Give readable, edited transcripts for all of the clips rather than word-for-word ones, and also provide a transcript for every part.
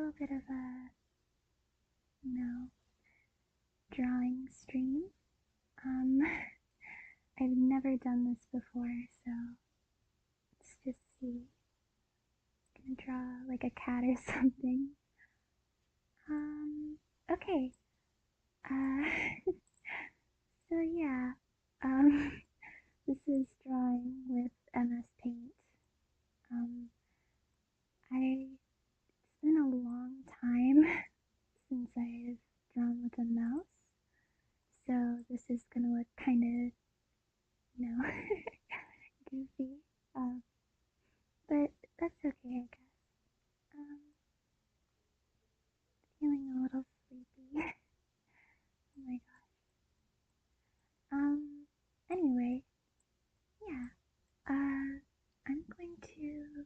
little bit of a, you know, drawing stream. Um, I've never done this before, so let's just see. I'm gonna draw like a cat or something. Okay. Uh, so yeah, um, this is drawing with MS Paint. Um, it's been a long time since I've drawn with a mouse, so this is gonna look kind of, goofy. Um, but that's okay, I guess. Um, Feeling a little sleepy. Oh my gosh. Anyway, yeah. I'm going to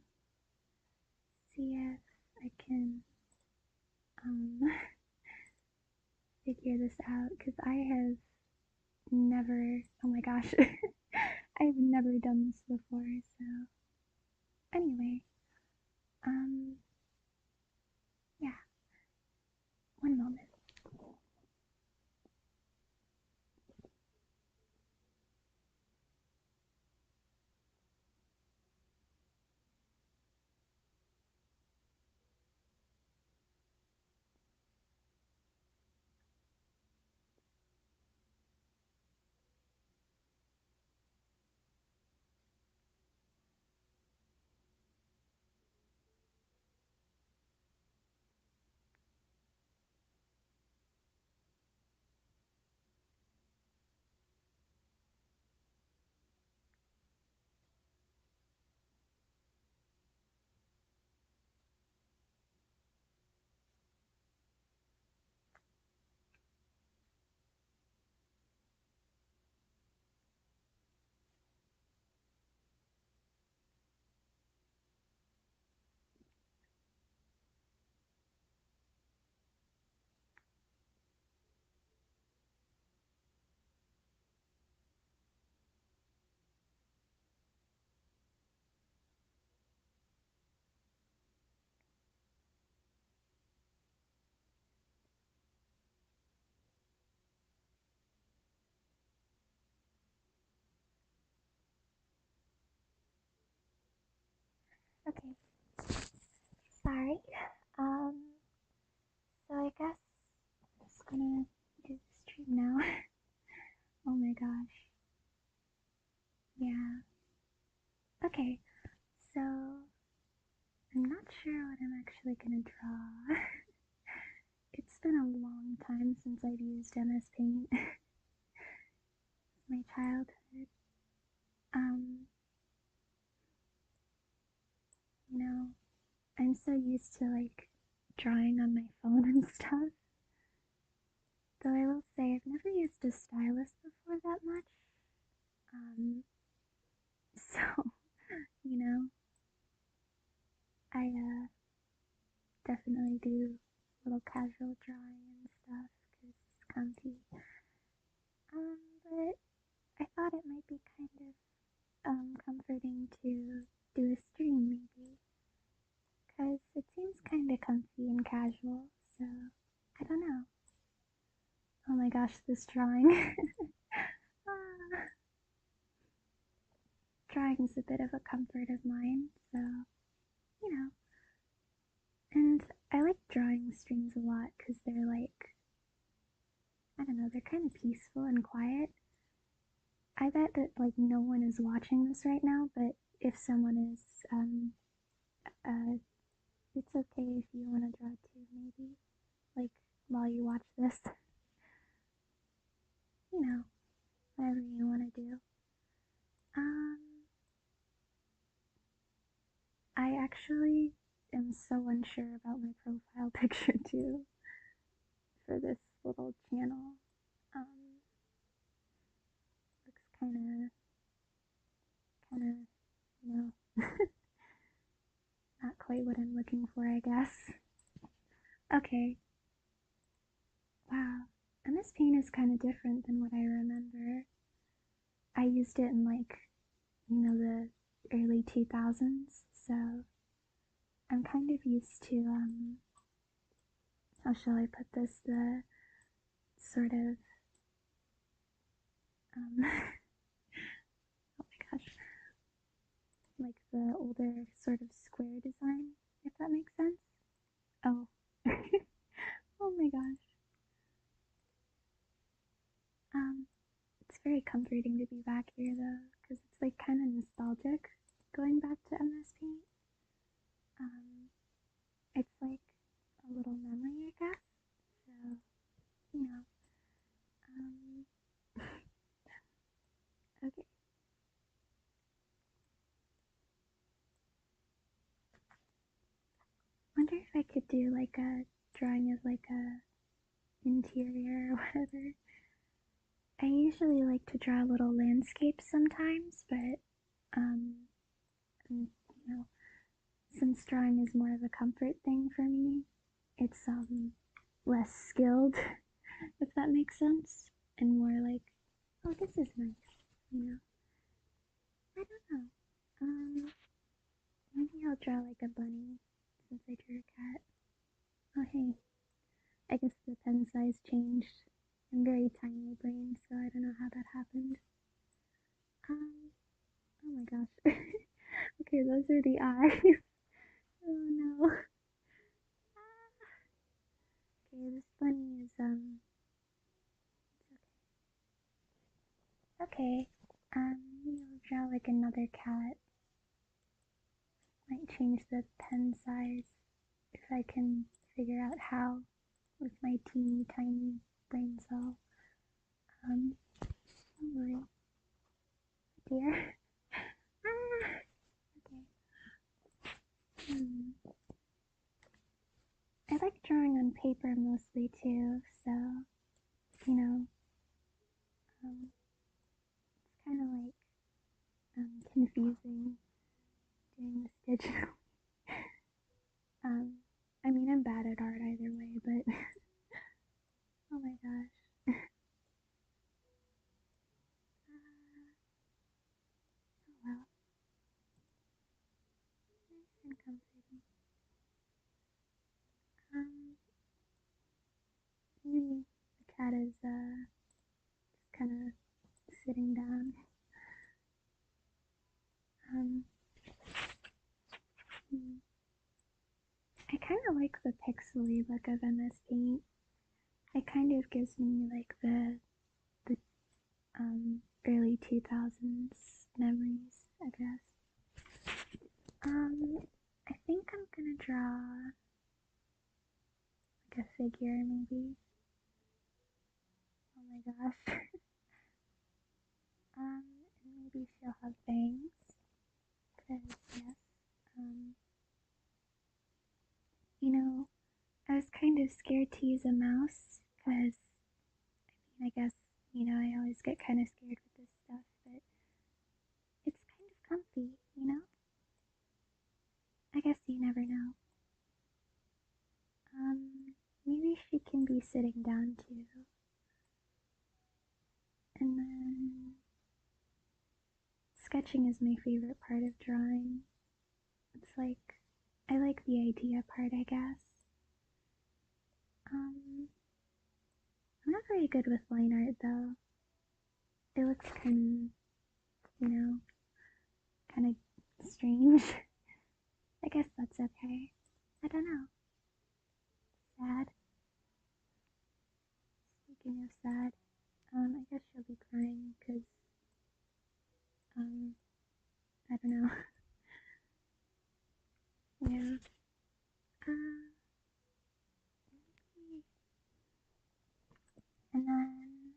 see if I can, um, figure this out, because I have never, oh my gosh, I've never done this before, so, anyway, um, yeah, one moment. Okay, sorry, um, so I guess I'm just gonna do the stream now. Oh my gosh, yeah, okay, so, I'm not sure what I'm actually gonna draw. It's been a long time since I've used MS Paint. My childhood. Um, you know, I'm so used to like drawing on my phone and stuff. Though I will say I've never used a stylus before that much. Um, so you know, I definitely do little casual drawing and stuff because it's comfy. But I thought it might be kind of comforting to do a stream maybe, because it seems kind of comfy and casual. So I don't know. Oh my gosh, this drawing. Ah, drawing's a bit of a comfort of mine, so you know. And I like drawing streams a lot because they're like, I don't know, they're kind of peaceful and quiet. I bet that like no one is watching this right now, but if someone is, uh, it's okay if you want to draw too, maybe, like while you watch this, you know, whatever you want to do. Um, I actually am so unsure about my profile picture too for this little channel. Looks you know, not quite what I'm looking for, I guess. Okay, wow. MS Paint is kind of different than what I remember. I used it in like, the early 2000s, so I'm kind of used to, how shall I put this? The sort of, oh my gosh, like the older sort of square design, if that makes sense. Oh, oh my gosh. It's very comforting to be back here though, because it's like kind of nostalgic going back to MS Paint. Um, it's like a little memory, I guess. So, you know, um, okay. Wonder if I could do like a drawing of like a interior or whatever. I usually like to draw little landscapes sometimes, but you know, since drawing is more of a comfort thing for me, it's less skilled, if that makes sense, and more like, oh, this is nice, you know. I don't know. Maybe I'll draw like a bunny since I drew a cat. Oh hey, I guess the pen size changed. I'm very tiny brain, so I don't know how that happened. Um, oh my gosh. Okay, those are the eyes. Oh no. Okay, this bunny is okay. We'll draw like another cat. Might change the pen size if I can figure out how with my teeny tiny brain cell. Oh my dear. Ah, okay. I like drawing on paper mostly too, so you know, it's kind of like confusing doing this digital. um, I mean, I'm bad at art either way, but oh my gosh. Oh well, nice and comforting. Um, maybe the cat is just kind of sitting down. Um, hmm. I kind of like the pixely look of MS Paint. It kind of gives me like the early 2000s memories, I guess. I think I'm gonna draw like a figure maybe. Oh my gosh. And maybe she'll have bangs. Cause yes, um, you know, I was kind of scared to use a mouse because I guess, you know, I always get kind of scared with this stuff, but it's kind of comfy, you know? I guess you never know. Maybe she can be sitting down too. And then sketching is my favorite part of drawing. It's like, I like the idea part, I guess. I'm not very good with line art though. It looks kind of, you know, kind of strange. I guess that's okay. I don't know. Sad. Speaking of sad, I guess she'll be crying because, um, I don't know. Yeah. Uh, and then,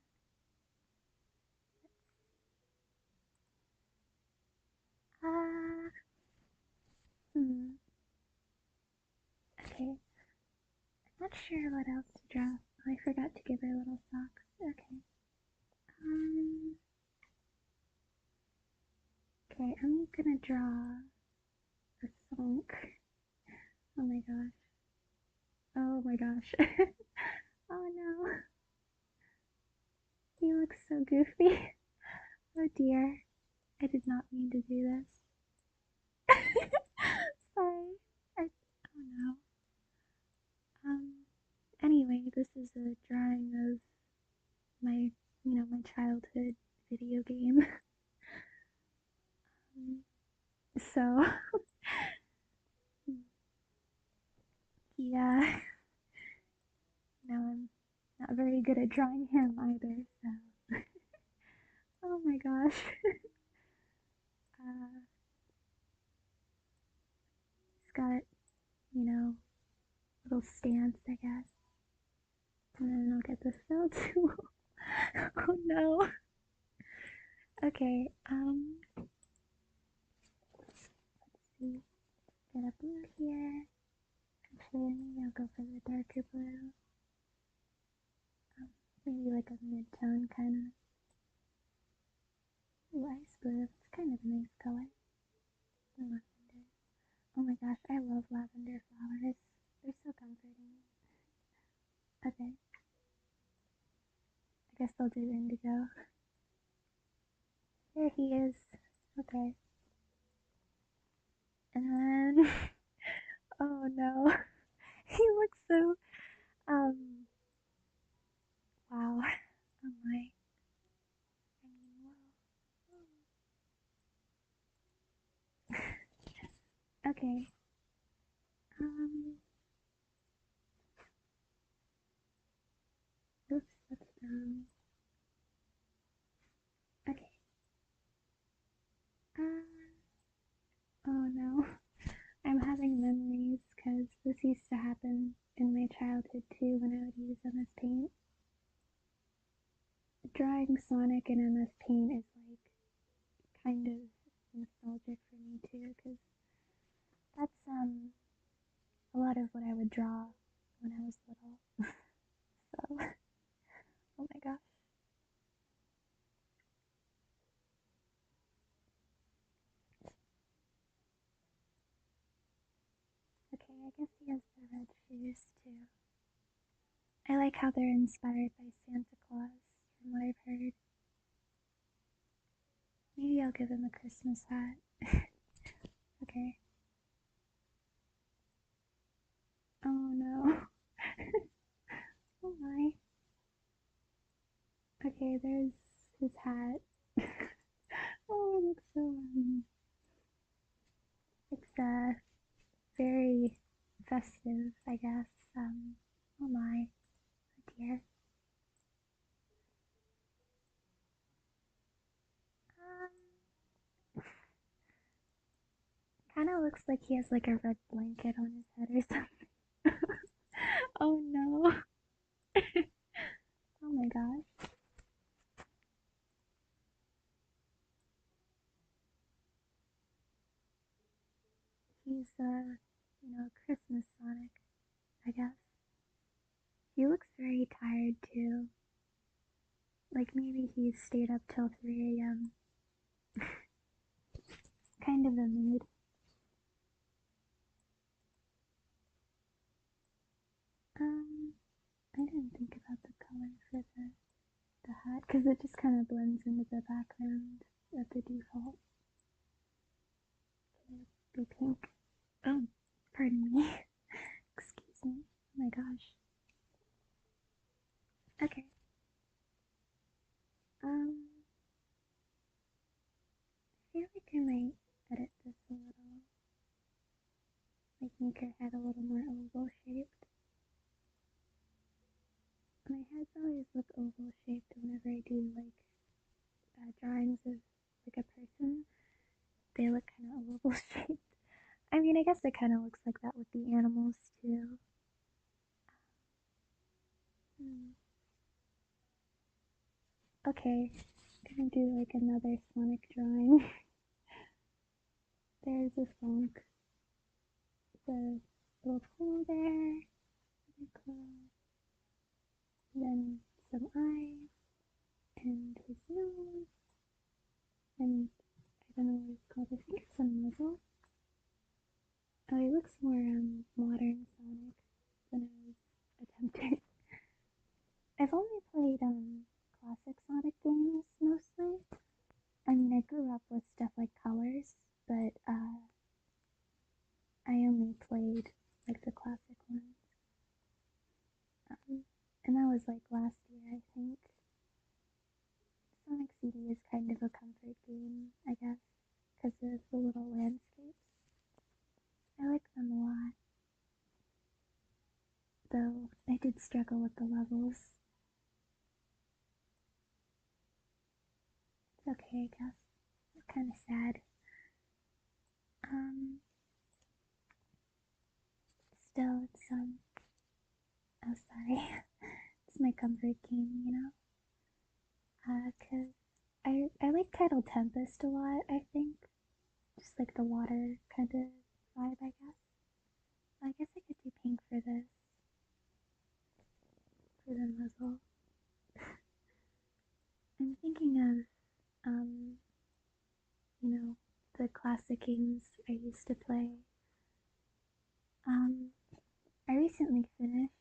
uh, hmm. Okay. I'm not sure what else to draw. Oh, I forgot to give her little socks. Okay. Um, okay, I'm gonna draw a skunk. Oh my gosh. Oh my gosh. Oh no. He looks so goofy. Oh dear. I did not mean to do this. Sorry. Oh no. Um, Anyway, this is a drawing of my, my childhood video game. So, yeah, now I'm not very good at drawing him either, so. Oh my gosh. Uh, he's got, little stance, I guess. And then I'll get the cell tool. Oh no. Okay, let's see. Get a blue here. Actually, maybe I'll go for the darker blue. Maybe like a mid-tone kind of. Ooh, ice blue. It's kind of a nice color. And lavender. Oh my gosh, I love lavender flowers. They're so comforting. Okay. I guess I'll do indigo. There he is. Okay. And then, oh no, he looks so, wow. Oh my. I mean, whoa. Okay. Oops, that's wrong. Okay. Oh no. I'm having memories because this used to happen in my childhood too when I would use MS Paint. Drawing Sonic in MS Paint is like kind of nostalgic for me too because that's a lot of what I would draw when I was little. So, oh my gosh. Okay, I guess he has the red shoes too. I like how they're inspired by Santa Claus, from what I've heard. Maybe I'll give him a Christmas hat. Okay. Oh no. Oh my. Okay, there's his hat. Oh, it looks so it's very festive, I guess. Oh my, oh dear. Kind of looks like he has like a red blanket on his head or something. Oh no. Oh my gosh. He's Christmas Sonic, I guess. He looks very tired too. Like maybe he stayed up till 3 a.m. Kind of a mood. Um, I didn't think about the color for the hat because it just kind of blends into the background of the default. Okay, be pink. Oh, pardon me. Excuse me. Oh my gosh. Okay. I feel like I might edit this a little. Like make her head a little more oval shaped. My heads always look oval shaped whenever I do like drawings of like a person. They look kind of oval shaped. I mean, I guess it kind of looks like that with the animals too. Hmm. Okay, I'm gonna do like another Sonic drawing. There's a Sonic. The little pool there. Then some eyes and his nose. And I don't know what it's called. I think it's a muzzle. Oh, he looks more modern Sonic than I was attempting. I've only played classic Sonic games mostly. I mean, I grew up with stuff like Colors, but I only played like the classic ones. And that was like last year, I think. Sonic CD is kind of a comfort game, I guess, because of the little landscapes. I like them a lot, though I did struggle with the levels. It's okay, I guess. It's kind of sad. Um, Still, it's oh sorry, it's my comfort game, you know. 'Cause I like Tidal Tempest a lot. I think just like the water kind of vibe, I guess. I guess I could do pink for this for the muzzle. I'm thinking of you know, the classic games I used to play. Um, I recently finished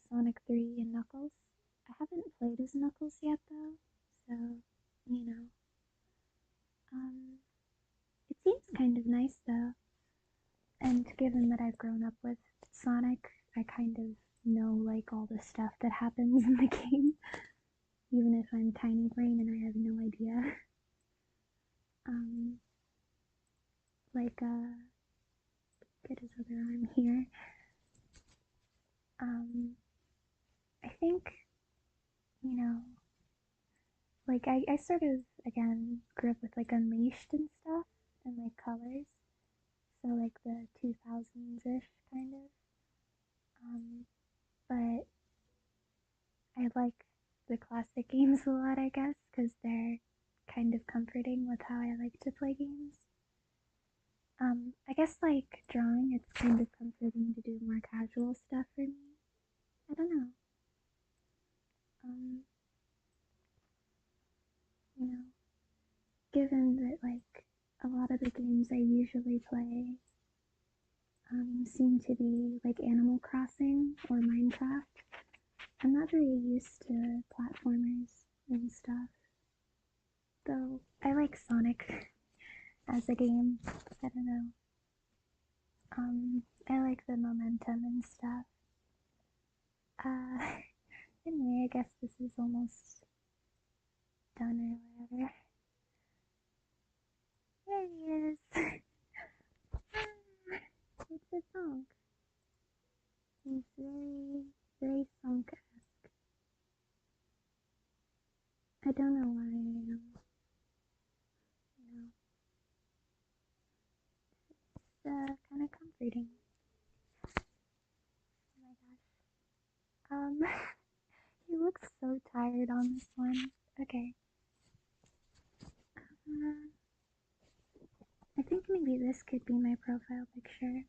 Sonic 3 and Knuckles. I haven't played as Knuckles yet though, so you know. Um, it seems kind of nice though, and given that I've grown up with Sonic, I kind of know like all the stuff that happens in the game, even if I'm tiny brain and I have no idea. Um, like get his other arm here. I think you know, like I sort of again grew up with like Unleashed and stuff and like colors, so like the 2000s ish kind of. But I like the classic games a lot, I guess, because they're kind of comforting with how I like to play games. I guess like drawing, it's kind of comforting to do more casual stuff for me. I don't know. Um, you know, given that like a lot of the games I usually play seem to be like Animal Crossing or Minecraft, I'm not very used to platformers and stuff. Though I like Sonic as a game. I don't know. I like the momentum and stuff. Uh, anyway, I guess this is almost done or whatever. There he is. It's a song. He's very, very song-esque. I don't know why I am. You know, it's kind of comforting. Oh my gosh. He looks so tired on this one. Okay. Uh, I think maybe this could be my profile picture.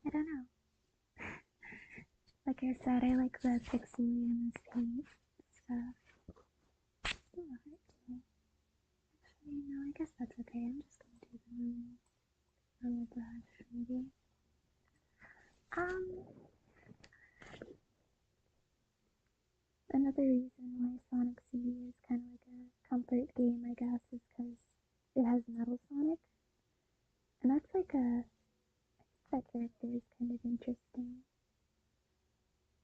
I don't know. Like I said, I like the pixely and the paint stuff. Ooh, a heart too. Actually, no, I guess that's okay. I'm just gonna do the normal brush, maybe. Um, Another reason why Sonic CD is kind of like a comfort game, I guess, is because it has Metal Sonic, and that's like that character is kind of interesting.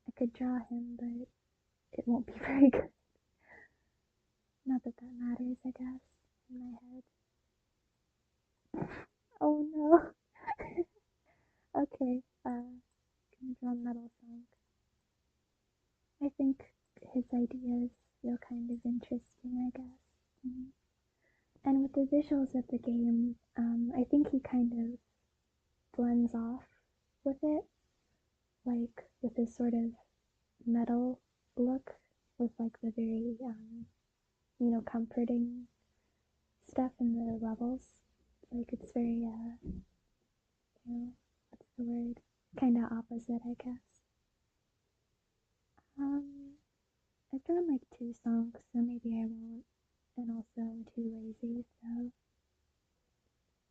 I could draw him, but it won't be very good. Not that that matters, I guess, in my head. Oh no. Okay, gonna draw Metal Sonic. I think his ideas feel kind of interesting, I guess. And with the visuals of the game, I think he kind of blends off with it, like with his sort of metal look, with like the very, comforting stuff in the levels. Like it's very, what's the word? Kind of opposite, I guess. Um, I've drawn like two songs, so maybe I won't. And also, I'm too lazy, so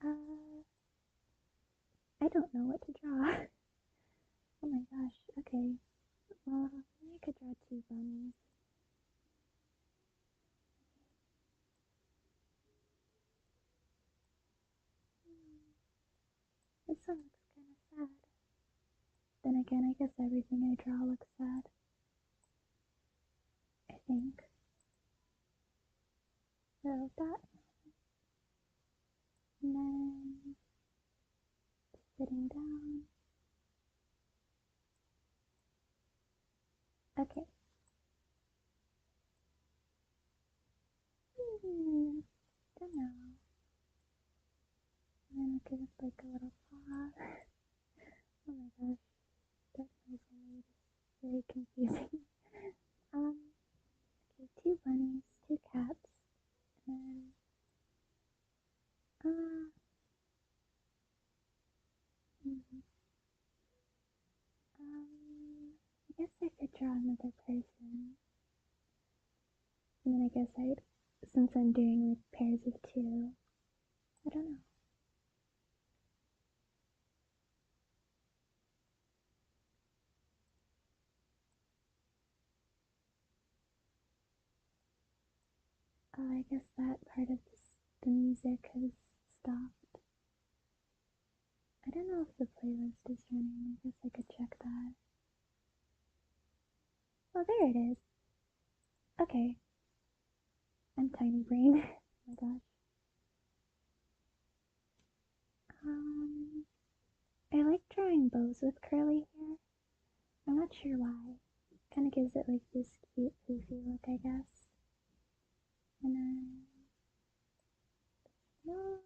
uh, I don't know what to draw. Oh my gosh. Okay. Well, maybe I could draw two bunnies. This one looks kind of sad. Then again, I guess everything I draw looks sad. think. So that, and then sitting down. Okay. Don't know. And then I'll give it like a little paw. Oh my gosh, that noise I made is very confusing. Okay, two bunnies, two cats, and hmm, I guess I could draw another person. And then I guess since I'm doing like pairs of two, I don't know. Oh, I guess that part of the music has stopped. I don't know if the playlist is running. I guess I could check that. Oh, there it is. Okay. I'm tiny brain. Oh my gosh. I like drawing bows with curly hair. I'm not sure why. Kind of gives it like this cute, poofy look, I guess. And then, no,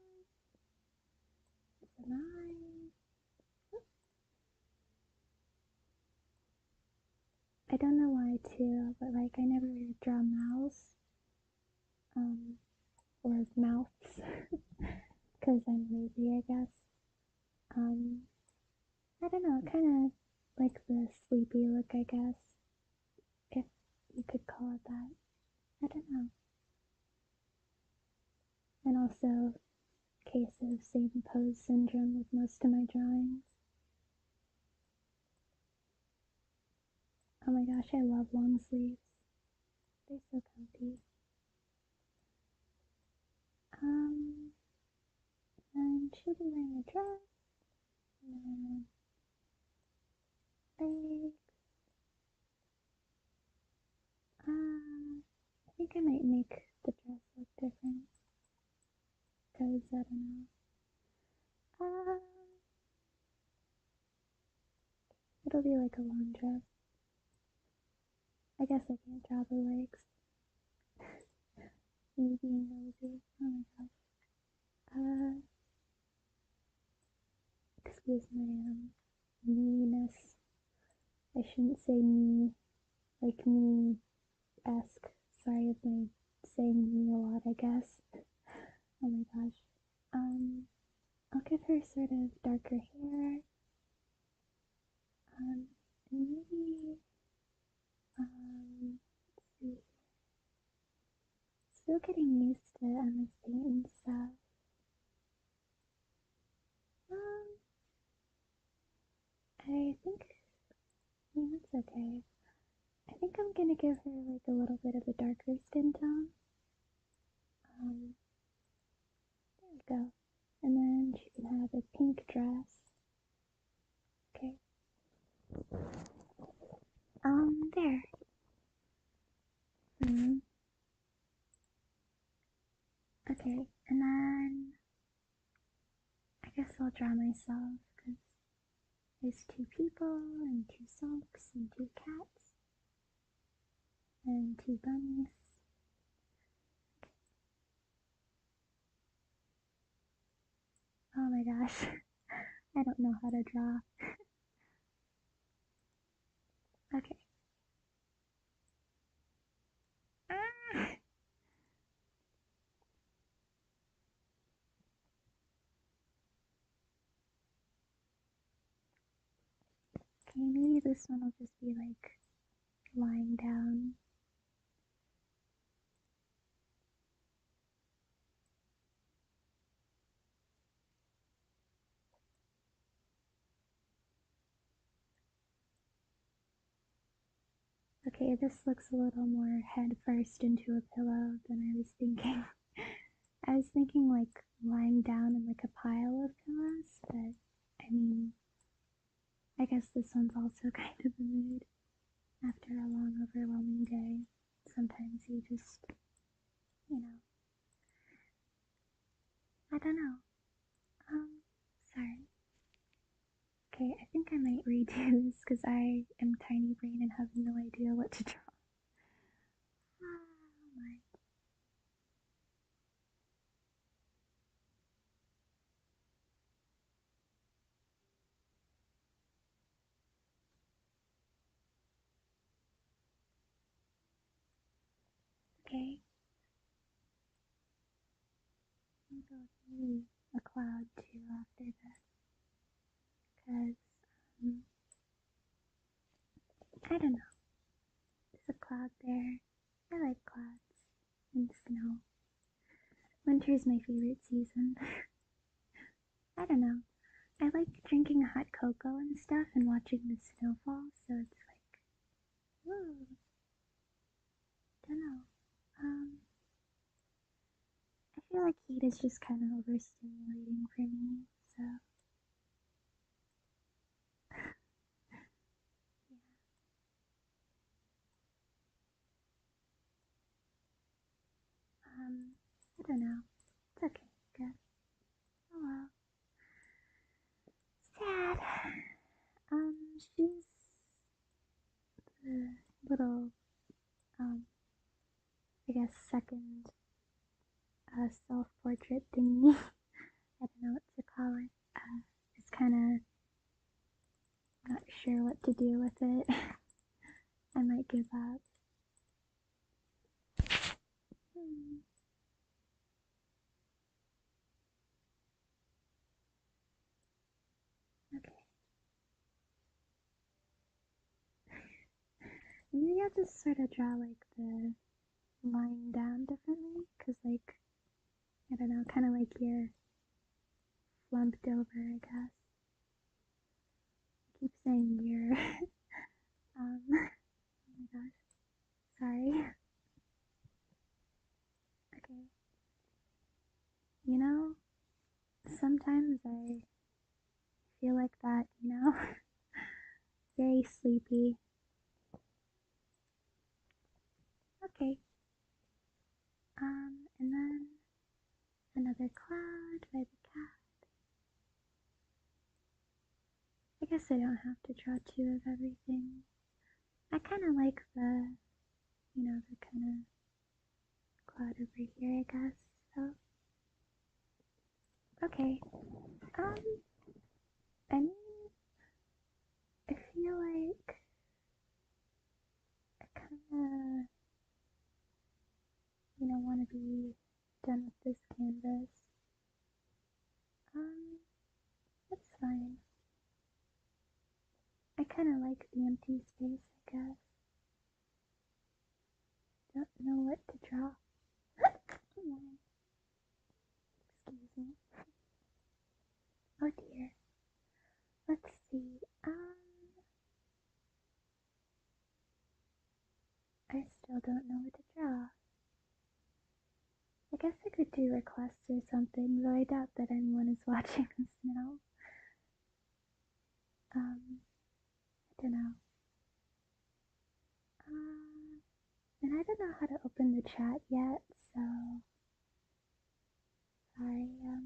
it's an eye. I don't know why too, but like I never draw mouths, or mouths, because I'm lazy, I guess. I don't know, kind of like the sleepy look, I guess, if you could call it that. I don't know. And also, case of same pose syndrome with most of my drawings. Oh my gosh, I love long sleeves. They're so comfy. Um, and she'll be wearing a dress, and then legs. I think I might make the dress look different, because I don't know. It'll be like a long dress. I guess I can't draw the legs. Me being nosy. Oh my gosh. Excuse my meanness. I shouldn't say me, like me-esque. Sorry if I'm saying me a lot, I guess. Oh my gosh. I'll give her sort of darker hair. And maybe, let's see. Still getting used to Emma's paint and stuff. Um, I think, yeah, that's okay. I think I'm gonna give her like a little bit of a darker skin tone. There we go. And then she can have a pink dress. Okay. There. Okay, and then I guess I'll draw myself because there's two people and two socks and two cats and two bunnies. Oh my gosh, I don't know how to draw. Okay. Ah! Okay, maybe this one will just be like lying down. Okay, this looks a little more head first into a pillow than I was thinking. I was thinking like lying down in like a pile of pillows, but I mean, I guess this one's also kind of a mood after a long, overwhelming day. sometimes you just, you know, I don't know. Sorry. Okay, I think I might redo this because I am tiny brain and have no idea what to draw. Oh my. Okay. I think I'll do a cloud too after this. Because, I don't know. There's a cloud there. I like clouds and snow. Winter's my favorite season. I don't know. I like drinking hot cocoa and stuff and watching the snowfall, so it's like, ooh, don't know. I feel like heat is just kind of overstimulating for me, so yeah. I don't know. It's okay, I guess. Oh well. Sad. She's the little, I guess, second self-portrait thingy. I don't know what to call it. Just kind of not sure what to do with it. I might give up. Hmm. Okay. Maybe I'll just sort of draw like the line down differently, cause like I don't know, kind of like you're slumped over. I guess. I keep saying you're. Oh my gosh. Sorry. Okay. You know, sometimes I feel like that. You know, very sleepy. Okay. And then another cloud by the cat. I guess I don't have to draw two of everything. I kind of like the kind of cloud over here, I guess. So, okay. Um, I mean, I feel like I kind of, want to be done with this canvas. That's fine. I kind of like the empty space, I guess. Don't know what to draw. Come on. Excuse me. Oh dear. Let's see. I still don't know what to draw. I guess I could do requests or something, though I doubt that anyone is watching this now. I don't know. And I don't know how to open the chat yet, so sorry. I don't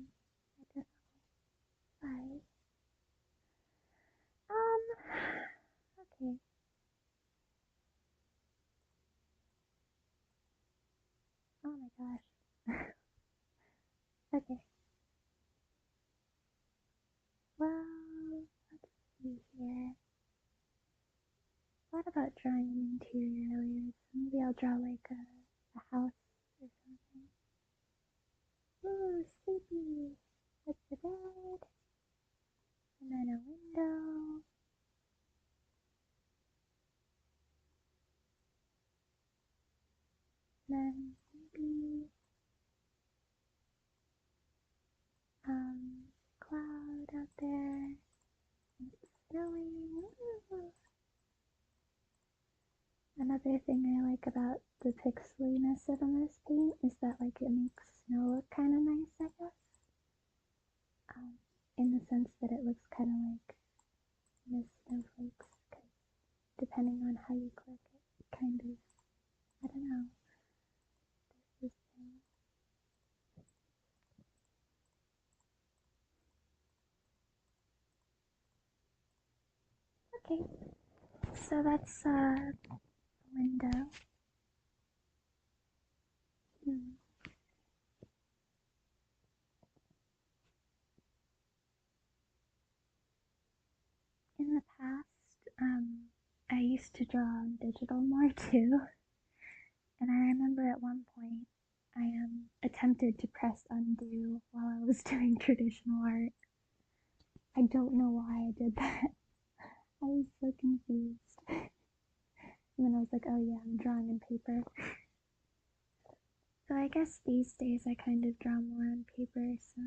know. Sorry. Okay. Oh my gosh. Okay. Well, let's see here. What about drawing an interior earlier? So maybe I'll draw like a house or something. Ooh, sleepy. With the bed. And then a window. Then maybe cloud out there. And it's snowing. Ooh. Another thing I like about the pixeliness of MS Paint is that like it makes snow look kind of nice, I guess. In the sense that it looks kind of like mist snowflakes. Cause depending on how you click it, kind of, I don't know. Okay, so that's window. Hmm. In the past, I used to draw on digital more too, and I remember at one point I attempted to press undo while I was doing traditional art. I don't know why I did that. I was so confused. And then I was like, oh yeah, I'm drawing on paper. So I guess these days I kind of draw more on paper, so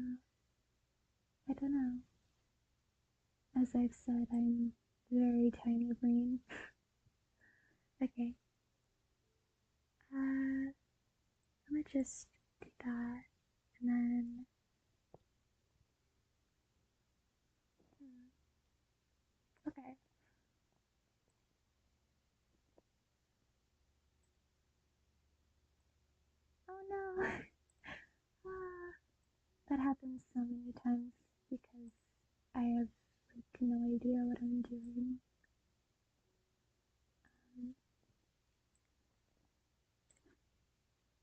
I don't know. As I've said, I'm very tiny brain. Okay. I'm gonna just do that and then okay. Oh no. Ah, that happens so many times because I have like no idea what I'm doing. Um,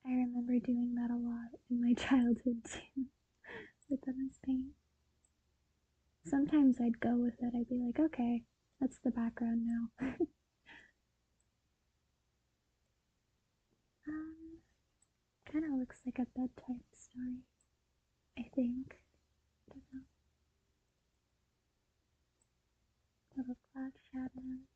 I remember doing that a lot in my childhood too with MS Paint. Sometimes I'd go with it. I'd be like, okay, that's the background now. um, Kind of looks like a bedtime story, I think. I don't know. Little cloud shadows.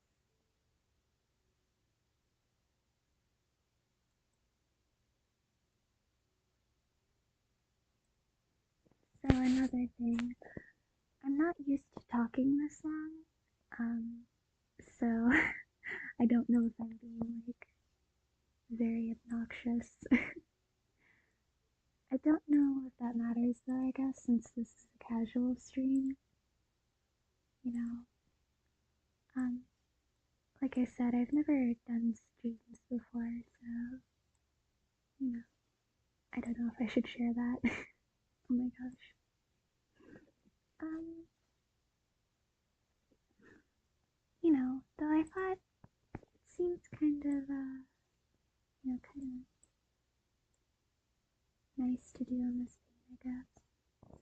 So another thing, I'm not used to talking this long. Um, so I don't know if I'm being like very obnoxious. I don't know if that matters though, I guess, since this is a casual stream. You know, um, like I said, I've never done streams before, so you know, I don't know if I should share that. Oh my gosh. Um, though I thought it seems kind of kind of nice to do on this thing, I guess.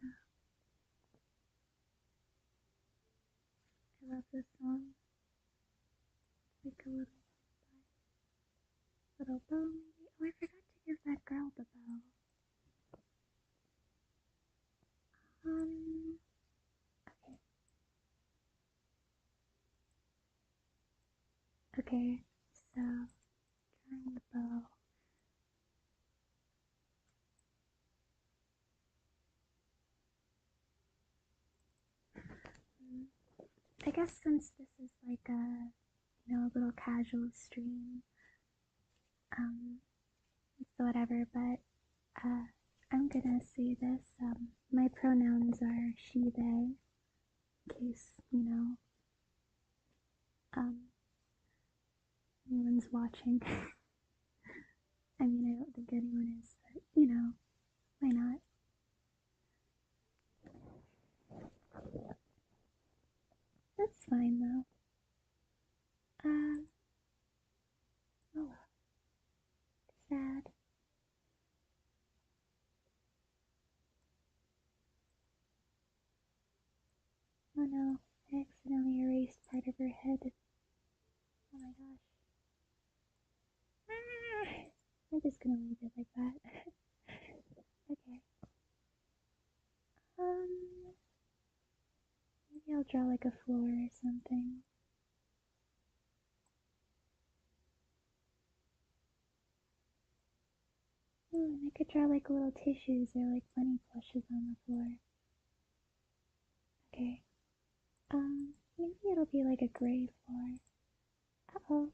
So I love this song. It's like a little bow maybe. Oh, I forgot to give that girl the bow. Um, okay, so drawing the bow. Mm, I guess since this is like a little casual stream, um, it's whatever. But I'm gonna say this. My pronouns are she, they, in case um anyone's watching. I mean, I don't think anyone is, but why not? That's fine though. Uh, oh, sad. Oh no, I accidentally erased part of her head. Oh my gosh. Ah! I'm just gonna leave it like that. Okay. Um, Maybe I'll draw like a floor or something. Ooh, and I could draw like little tissues or like bunny plushes on the floor. Okay. Maybe it'll be like a gray floor. Uh-oh.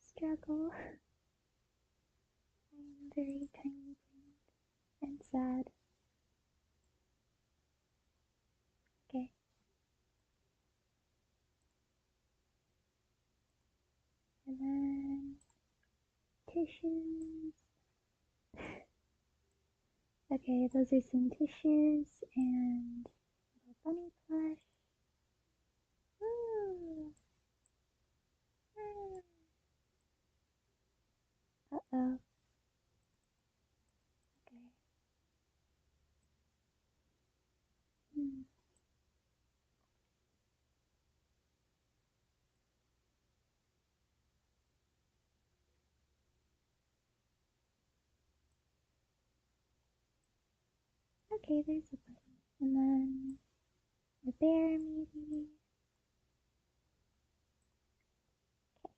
Struggle. I am very tiny and sad. Okay. And then tissues. Okay, those are some tissues and a little bunny plush. Okay, there's a button. And then a bear, maybe. Okay.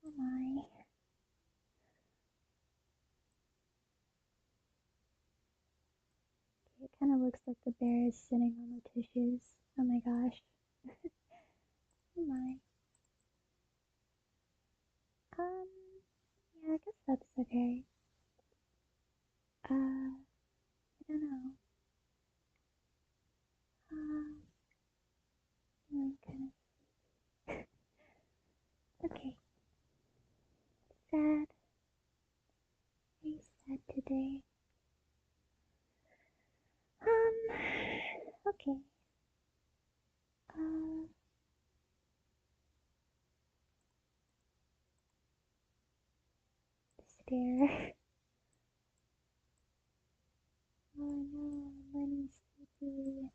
Oh my. Okay, it kind of looks like the bear is sitting on the tissues. Oh my gosh. Oh my. Um, yeah, I guess that's okay. I don't know. I'm kind of okay. Sad. Very sad today. Okay. Uh, stare. Oh no, Lenny's sleepy.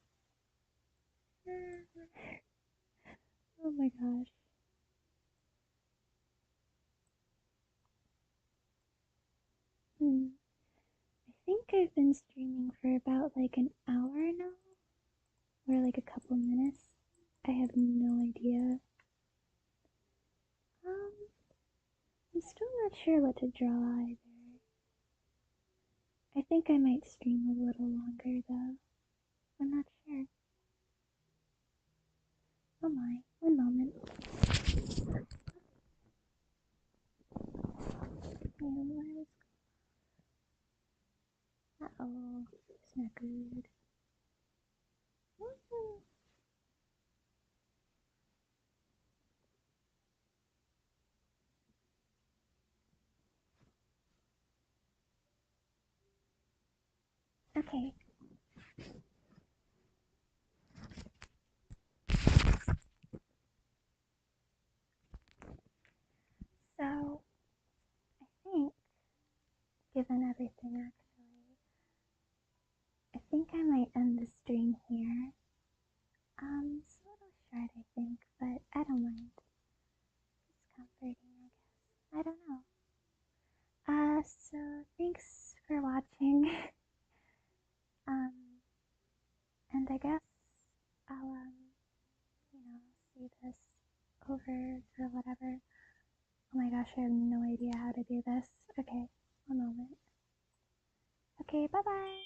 Oh my gosh. I think I've been streaming for about like an hour now, or like a couple minutes. I have no idea. Um, I'm still not sure what to draw either. I think I might stream a little longer though. I'm not sure. Oh my, one moment. Uh-oh, it's not good. Okay. So, I think, given everything actually, I think I might end the stream here. It's a little short, I think, but I don't mind. It's comforting, I guess. I don't know. So thanks for watching. um, and I guess I'll, see this over or whatever. Oh my gosh, I have no idea how to do this. Okay, one moment. Okay, bye bye.